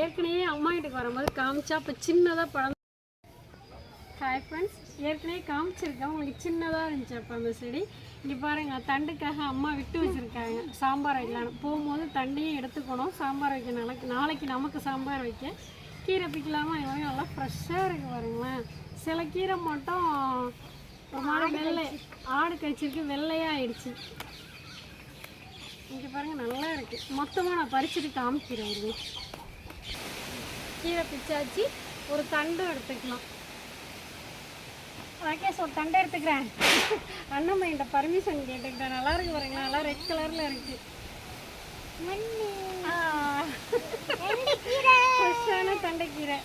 ஏற்கனவே அம்மா வீட்டுக்கு வரும்போது காமிச்சா இப்போ சின்னதாக பழம். ஹாய் ஃப்ரெண்ட்ஸ், ஏற்கனவே காமிச்சிருக்கேன் உங்களுக்கு சின்னதாக இருந்துச்சு அப்போ அந்த செடி. இங்கே பாருங்கள், தண்டுக்காக அம்மா விட்டு வச்சுருக்காங்க சாம்பார் வைக்கலான்னு. போகும்போது தண்டையும் எடுத்துக்கணும் சாம்பார் வைக்க. நாளைக்கு நமக்கு சாம்பார் வைக்க கீரை பிக்கலாமா? நல்லா ஃப்ரெஷ்ஷாக இருக்குது பாருங்களேன். சில கீரை மட்டும் ஒரு மாதிரி வெள்ளை ஆடு கழிச்சிருக்கு, வெள்ளையாக ஆயிடுச்சு. இங்கே பாருங்கள், நல்லா இருக்குது. மொத்தமாக நான் பறிச்சுட்டு காமிக்கிறேன். இது கீரை பிச்சாச்சு, ஒரு தண்டு எடுத்துக்கலாம். ராகேஷ் ஒரு தண்டை எடுத்துக்கிறேன். அண்ணம்மையிட்ட பர்மிஷன் கேட்டுக்கிட்டேன். நல்லா இருக்கு பாருங்களா, நல்லா ரெட் கலரில் இருக்குது. ஃப்ரெஷ்ஷான தண்டைக்கீரை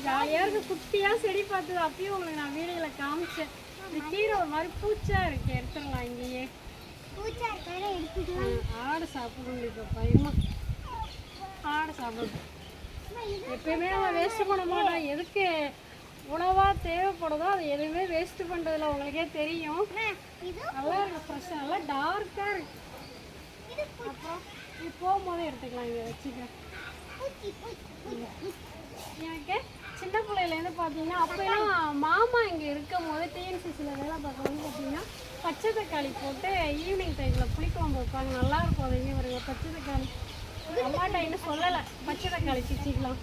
ஜாலியாக இருக்குது. குட்டியாக செடி பார்த்தது அப்பயும் உங்களுக்கு நான் வீடியோவில் காமிச்சேன். இந்த கீரை ஒரு மாதிரி பூச்சாக இருக்குது, எடுத்துடலாம். இங்கேயே ஆடு சாப்பிடும். இப்போ பயமா ஆடு சாப்பிடும். எப்பயுமே நம்ம வேஸ்ட்டு பண்ண மாட்டோம். எதுக்கு உணவாக தேவைப்படுதோ அது எதுவுமே வேஸ்ட்டு பண்ணுறதில்ல, உங்களுக்கே தெரியும். நல்லா இருக்கு, ஃப்ரெஷ்ஷாக நல்லா டார்க்காக இருக்கு. அப்புறம் இது போகும்போது எடுத்துக்கலாம். இதை வச்சுக்கிறேன். எனக்கு சின்ன பிள்ளையிலேருந்து பார்த்தீங்கன்னா அப்போலாம் மாமா இங்கே இருக்கும் போது டிஎன்சிசியில் வேலை பார்க்கும்போது பார்த்தீங்கன்னா பச்சை தக்காளி போட்டு ஈவினிங் டைமில் புளிக்குழம்பு வைப்பாங்க. நல்லாயிருக்கும். அது இங்கே வருங்க பச்சை தக்காளி. அம்மாட்ட இன்னும் சொல்லலை, பச்சை தக்காளி பிச்சிக்கலாம்.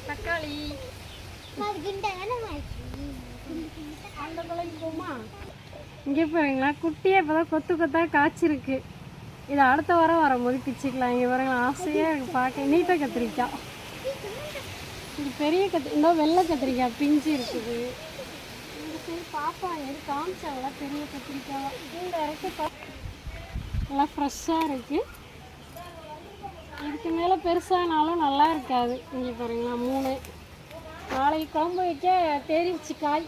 தக்காளி அந்த பிள்ளைக்கு போமா. இங்கே பாருங்களா, குட்டியே இப்போ தான் கொத்து கொத்தாக காய்ச்சிருக்கு. இது அடுத்த வாரம் வரும்போது பிச்சுக்கலாம். இங்கே பாருங்களா, ஆசையாக இருக்குது பார்க்க. நீட்டாக கத்திரிக்காய். இது பெரிய இன்னும் வெள்ளை கத்திரிக்காய் பிஞ்சு இருக்குது. இந்த சைடு பாப்பா எது காமிச்சாங்களா பெரிய கத்திரிக்காய். இந்த இறக்கி நல்லா ஃப்ரெஷ்ஷாக இருக்குது. இதுக்கு மேலே பெருசானாலும் நல்லா இருக்காது. இங்கே பாருங்களா, 3 நாளைக்கு குழம்பு வைக்க தேறிச்சு காய்.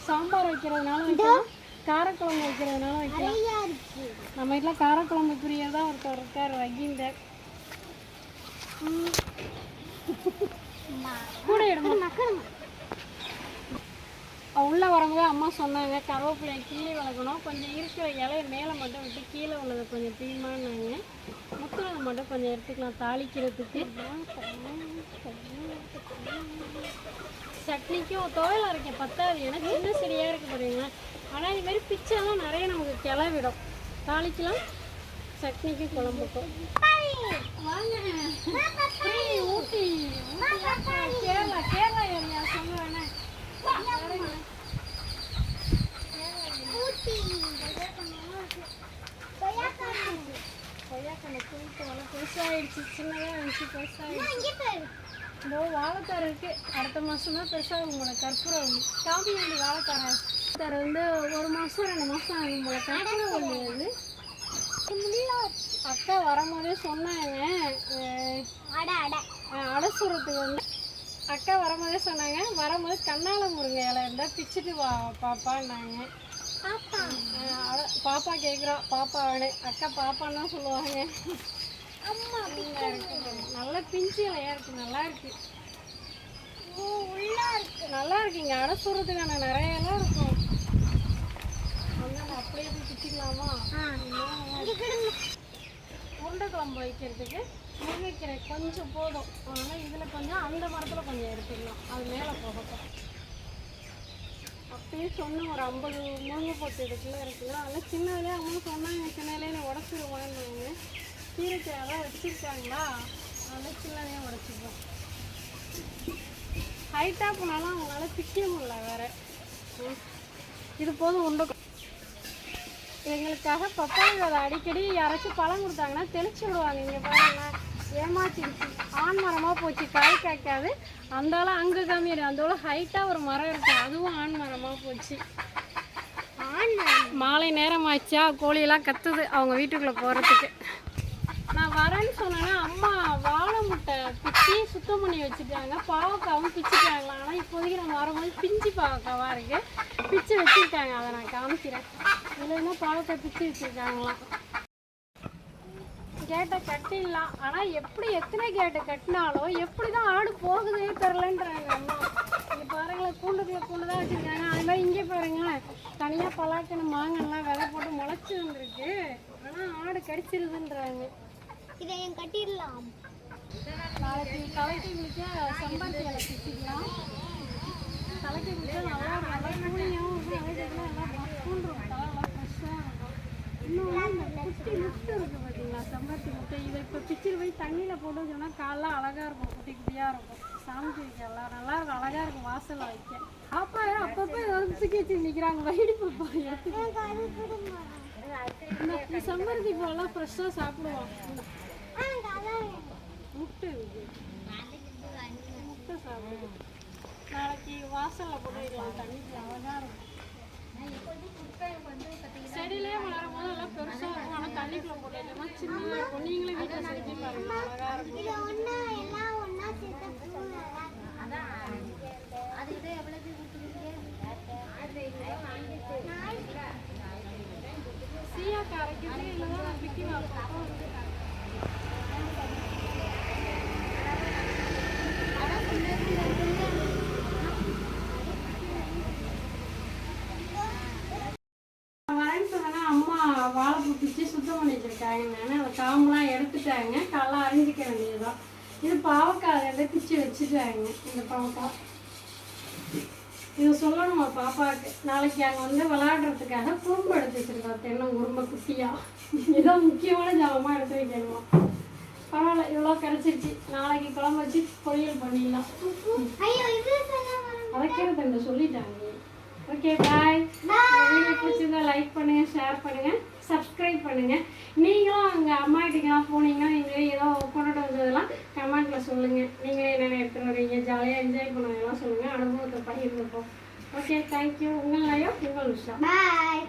சாம்பார் வைக்கிறதுனால வைக்கலாம், காரக்குழம்பு வைக்கிறதுனால வைக்கலாம். நம்ம வீட்டில் காரக்குழம்பு பிரியதா ஒருத்தர் இருக்கார், ரகீந்தர். கூட எடுமா உள்ளே வரும்போது அம்மா சொன்னாங்க கருவேப்பிலையை கீழே வளர்க்கணும், கொஞ்சம் இருக்கிற இலையை மேலே மட்டும் விட்டு கீழே உள்ளதை கொஞ்சம் தீமானாங்க. முத்துனதை மட்டும் கொஞ்சம் எடுத்துக்கலாம் தாளிக்கிறதுக்கு. சட்னிக்கும் துவையல் அரைக்க பத்தாது, ஏன்னா சின்ன செடியாக இருக்குது பாருங்களேன். ஆனால் இதுமாரி பிச்சைலாம் நிறைய நமக்கு கிளவிடும். தாளிக்கலாம் சட்னிக்கும் குழம்புக்கும். வாங்க ஊட்டி கேரளா ஏரியா சொல்லுவேண்ணே. கொய்யாக்கண்ணை தூட்டு வள பெருசாகிடுச்சு. சின்னதாக இருந்துச்சு, பெருசாகிடுச்சு. இதோ வாழைத்தார் இருக்குது. அடுத்த மாதம் தான் பெருசாகும் போல. கற்பூரவள்ளி காம்பி வண்டி வாழைத்தார் வந்து 1 மாதம் 2 மாதம் ஆகும் போல. கற்பூரவள்ளி வந்து அக்கா வரும்போதே சொன்னாங்க அடை சுரத்துக்கு வந்து அக்கா வரும்போதே சொன்னாங்க, வரும்போது கண்ணால முருங்கை இலை இருந்தால் பிச்சுட்டு வா பாப்பான்னாங்க. பாப்பா கேட்குறோம், பாப்பா அக்கா பாப்பான்னு தான் சொல்லுவாங்க. நல்லா பிஞ்சு இலையா இருக்குது, நல்லா இருக்கு, நல்லா இருக்கு. இங்கே அடை சுடுறதுக்கான நிறைய இலை இருக்கும். அப்படியே போய் பிச்சுக்கலாமா? உருண்டை குழம்பு வைக்கிறதுக்கு முருங்கைக்கீரை கொஞ்சம் போதும். அதனால் இதில் கொஞ்சம் அந்த மரத்தில் கொஞ்சம் எடுத்துக்கலாம், அது மேலே போகட்டும். அப்பயே சொன்னேன் ஒரு 50 முருங்கை போட்டு எடுக்கல இருக்குல்ல. அதெல்லாம் சின்னதுலேயே அம்மா சொன்னாங்க, சின்னதுலேயே நான் உடச்சிடுவான்னு. கீரைக்கீரை தான் வச்சுருக்காங்களா, அதெல்லாம் சின்னதையே உடச்சிப்போம். ஹைட்டாக போனாலும் அவங்களால பிக்க முடியல வேறு. இது போதும் உருண்டை. எங்களுக்காக பப்பாளி விதை அடிக்கடி யாராச்சும் பழம் கொடுத்தாங்கன்னா தெளிச்சு விடுவாங்க. இங்கே பாருங்களேன், ஏமாத்திடுச்சு. ஆண் மரமாக போச்சு, காய் காய்க்காது. அந்தாலும் அங்கே காமிடு, அந்தோட ஹைட்டாக ஒரு மரம் இருக்குது, அதுவும் ஆண் மரமாக போச்சு. மாலை நேரம் ஆச்சா, கோழியெல்லாம் கத்துது அவங்க வீட்டுக்குள்ளே போகிறதுக்கு. நான் வரேன்னு சொன்னேன்னா அம்மா வாழை முட்டை பிச்சு சுத்தம் பண்ணி வச்சுட்டாங்க. பாவக்காவும் பிச்சுட்டாங்களாம். ஆனால் இப்போதைக்கு நம்ம வரும்போது பிஞ்சு பாவக்காவாக இருக்குது, பிச்சு வச்சுருக்காங்க. அதை நான் காமிக்கிறேன். இல்லைன்னா பாவக்காய் பிச்சு வச்சுருக்காங்களாம். கேட்டை கட்டிடலாம், ஆனால் எப்படி எத்தனை கேட்டை கட்டினாலும் எப்படி தான் ஆடு போகுதே தெரிலன்றாங்க அம்மா. இங்கே பாருங்களேன், கூண்டு தான் வச்சுருக்காங்க. அது மாதிரி இங்கே பாருங்களேன், தனியாக பலாக்கணும் மாங்கல்லாம் விதை போட்டு முளைச்சி வந்துருக்கு. ஆனால் ஆடு கடிச்சிருதுன்றாங்க. இதை என் கட்டிடலாம். நாளைக்கு தலைக்கு முடிக்க செம்பருத்தி இலை பிச்சுக்கலாம். தலைக்கு முடிச்சா நல்லா கூலியாகவும் இருக்கும். அழகுலாம் எல்லாம் பக்குன்றும் தலைலாம் ஃப்ரெஷ்ஷாக இருக்கும். இன்னும் இந்த குட்டி முட்டை இருக்குது பார்த்தீங்களா, செம்பருத்தி முட்டை. இதை இப்போ பிச்சுட்டு போய் தண்ணியில் போட்டு சொன்னால் காலெலாம் அழகாக இருக்கும், குட்டி குட்டியாக இருக்கும். சாமிக்கு வைக்க எல்லாம் நல்லா இருக்கும், அழகாக இருக்கும் வாசலில் வைக்க. அப்பா அப்பப்போ ஏதாவது தூக்கி வச்சு நிற்கிறாங்க, வயிறு பாப்பா இந்த செம்பருத்தி பூவெல்லாம் ஃப்ரெஷ்ஷாக சாப்பிடுவோம். முட்டை முட்டை சாப்பிடுவோம். நாளைக்கு வாசலில் போட்டு வைக்கலாம், தண்ணிக்கு அழகாக இருக்கும். செடியிலே வளரும் போது எல்லாம் பெருசாக இருக்கும், ஆனால் தண்ணிக்குள்ளே போட்டு வைக்கலாம் சின்னதாக இருக்கும். நீங்களே வீட்டில் செஞ்சு பாருங்க, அழகாக இருக்கும். சீயாக்கா அரைக்கிறது இல்லைன்னா விக்கி வாப்போம். அம்மா வாழைப்பூ பிச்சு சுத்தம் பண்ணி வச்சிருக்காங்க. அதை காம்பெலாம் எடுத்துட்டாங்க, காலாம் அரிஞ்சிக்க வேண்டியதுதான். இது பாவக்காய் அதை பிச்சு வச்சுட்டாங்க. இந்த பாவக்காய் இதை சொல்லணுமா பாப்பாவுக்கு. நாளைக்கு அங்கே வந்து விளையாடுறதுக்காக குறும்பு எடுத்து வச்சிருக்கோம், தென்னம் குறும்பை குட்டியாக. இதுதான் முக்கியமான ஜாபமாக எடுத்து வைக்கணுமா. பரவாயில்ல, இவ்வளோ கிடச்சிருச்சு. நாளைக்கு குழம்பு வச்சு பொரியல் பண்ணிடலாம். அதைக்கிறது சொல்லிட்டாங்க. ஓகே, பாய். வீடியோ பிடிச்சிருந்தா லைக் பண்ணுங்கள், ஷேர் பண்ணுங்கள், சப்ஸ்கிரைப் பண்ணுங்கள். நீங்களும் அங்கே அம்மா வீட்டுக்கெல்லாம் போனீங்கன்னா நீங்களே ஏதோ கொண்டுட்டு வந்ததெல்லாம் கமெண்ட்டில் சொல்லுங்கள். நீங்களே என்னென்ன எடுத்துகிட்டு வரீங்க, ஜாலியாக என்ஜாய் பண்ணுவதெல்லாம் சொல்லுங்கள், அனுபவத்தை பகிர்ந்துப்போம். Okay, thank you. உங்கள் லையோ உங்கள் விஷயம். பாய்.